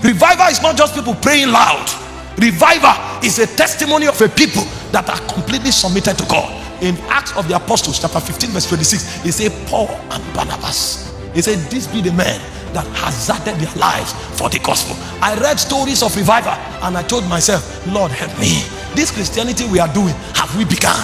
Revival is not just people praying loud. Revival is a testimony of a people that are completely submitted to God. In Acts of the Apostles chapter 15 verse 26, he said Paul and Barnabas, he said this be the men that hazarded their lives for the gospel. I read stories of revival and I told myself, Lord help me. This Christianity we are doing, have we begun?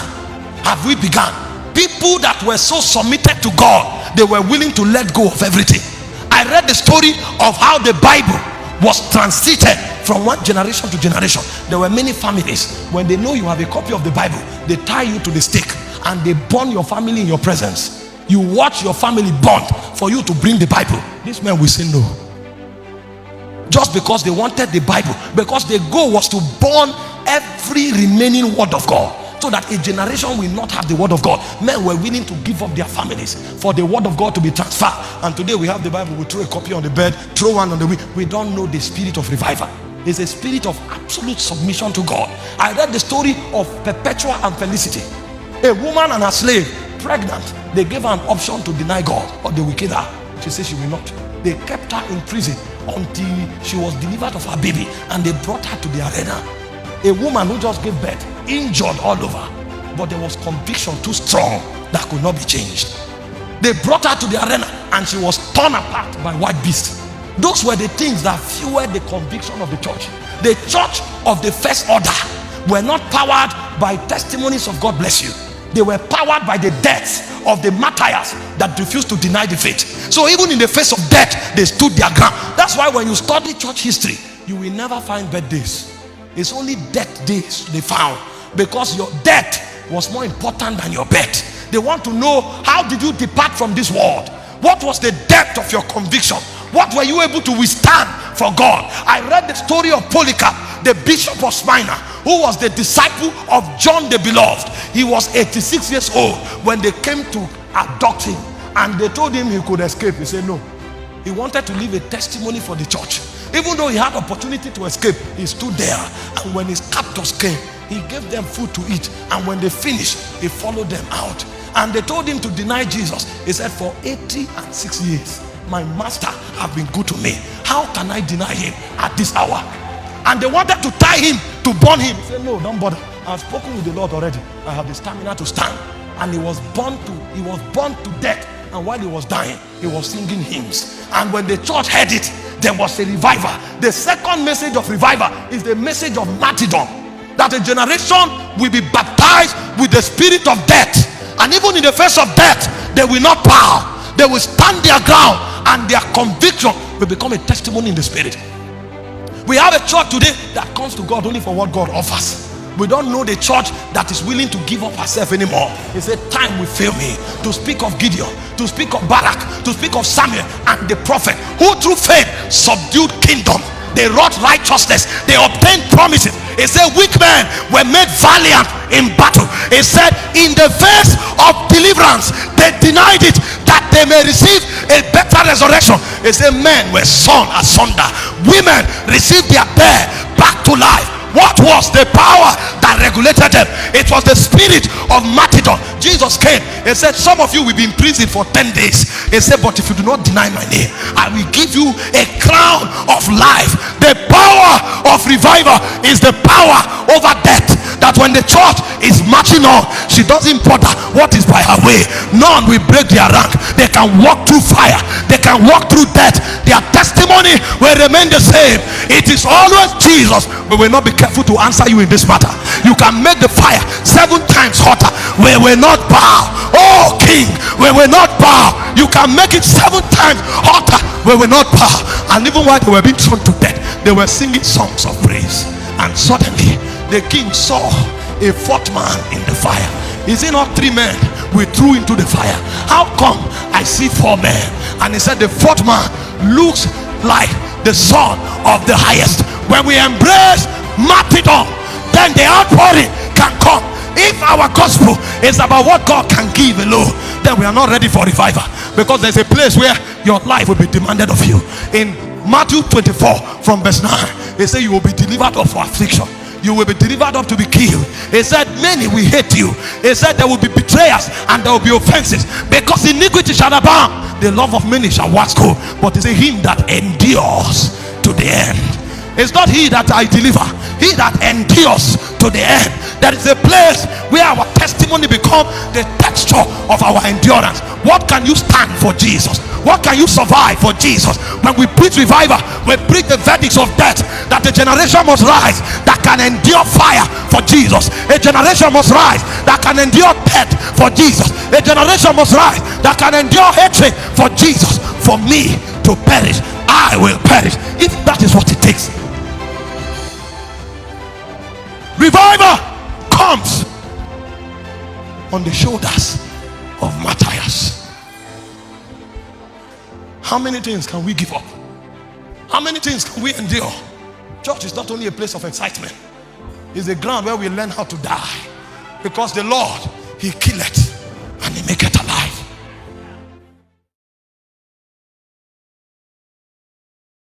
Have we begun? People that were so submitted to God, they were willing to let go of everything. I read the story of how the Bible was transited from one generation to generation. There were many families, when they know you have a copy of the Bible, they tie you to the stake and they burn your family in your presence. You watch your family burn for you to bring the Bible. These men will say no, just because they wanted the Bible, because the goal was to burn every remaining word of God, so that a generation will not have the word of God. Men were willing to give up their families for the word of God to be transferred. And today we have the Bible, we throw a copy on the bed, throw one on the wheel. We don't know the spirit of revival. It's a spirit of absolute submission to God. I read the story of Perpetua and Felicity, a woman and her slave, pregnant. They gave her an option to deny God or they will kill her. She said she will not. They kept her in prison until she was delivered of her baby, and they brought her to the arena. A woman who just gave birth, injured all over, but there was conviction too strong that could not be changed. They brought her to the arena and she was torn apart by wild beasts. Those were the things that fueled the conviction of the church. The church of the first order were not powered by testimonies of God bless you. They were powered by the deaths of the martyrs that refused to deny the faith. So even in the face of death, they stood their ground. That's why when you study church history, you will never find birthdays. It's only death days they found, because your death was more important than your birth. They want to know, how did you depart from this world? What was the depth of your conviction? What were you able to withstand for God? I read the story of Polycarp, the bishop of Smyrna, who was the disciple of John the Beloved. He was 86 years old when they came to abduct him, and they told him he could escape. He said no. He wanted to leave a testimony for the church. Even though he had opportunity to escape, he stood there, and when his captors came, he gave them food to eat, and when they finished, he followed them out. And they told him to deny Jesus. He said, for 86 years my master have been good to me. How can I deny him at this hour? And they wanted to tie him, to burn him. He said, no, don't bother. I've spoken with the Lord already. I have the stamina to stand. And he was burned to death. And while he was dying, he was singing hymns. And when the church heard it, there was a revival. The second message of revival is the message of martyrdom, that a generation will be baptized with the spirit of death, and even in the face of death, they will not bow. They will stand their ground, and their conviction will become a testimony in the spirit. We have a church today that comes to God only for what God offers. We don't know the church that is willing to give up herself anymore. He said, time will fail me to speak of Gideon, to speak of Barak, to speak of Samuel and the prophet, who through faith subdued kingdom. They wrought righteousness. They obtained promises. He said, weak men were made valiant in battle. He said, in the face of deliverance, they denied it, that they may receive a better resurrection. He said, men were sawn asunder. Women received their bear back to life. What was the power that regulated them? It was the spirit of martyrdom. Jesus came and said, some of you will be in prison for 10 days. He said, but if you do not deny my name, I will give you a crown of life. The power of revival is the power over death. That when the church is marching on, she doesn't bother what is by her way. None will break their rank. They can walk through fire. They can walk through death. Their testimony will remain the same. It is always Jesus. We will not be careful to answer you in this matter. You can make the fire 7 times hotter. We will not bow. Oh King, we will not bow. You can make it 7 times hotter. We will not bow. And even while they were being thrown to death, they were singing songs of praise. And suddenly the king saw a 4th man in the fire. Is it not 3 men we threw into the fire? How come I see 4 men? And he said, the 4th man looks like the son of the highest. When we embrace martyrdom, then the outpouring can come. If our gospel is about what God can give alone, then we are not ready for revival, because there's a place where your life will be demanded of you. In Matthew 24 from verse 9, he said, you will be delivered of affliction. You will be delivered up to be killed. He said, many will hate you. He said, there will be betrayers and there will be offenses, because iniquity shall abound. The love of many shall wax cold. But he said, him that endures to to the end. It's not he that I deliver, he that endures to the end. There is a place where our testimony becomes the texture of our endurance. What can you stand for Jesus? What can you survive for Jesus? When we preach revival, we preach the verdicts of death, that a generation must rise that can endure fire for Jesus. A generation must rise that can endure death for Jesus. A generation must rise that can endure hatred for Jesus. For me to perish, I will perish, if that is what it takes. Revival comes on the shoulders of martyrs. How many things can we give up? How many things can we endure? Church is not only a place of excitement, it's a ground where we learn how to die, because the Lord, he killeth and he maketh alive.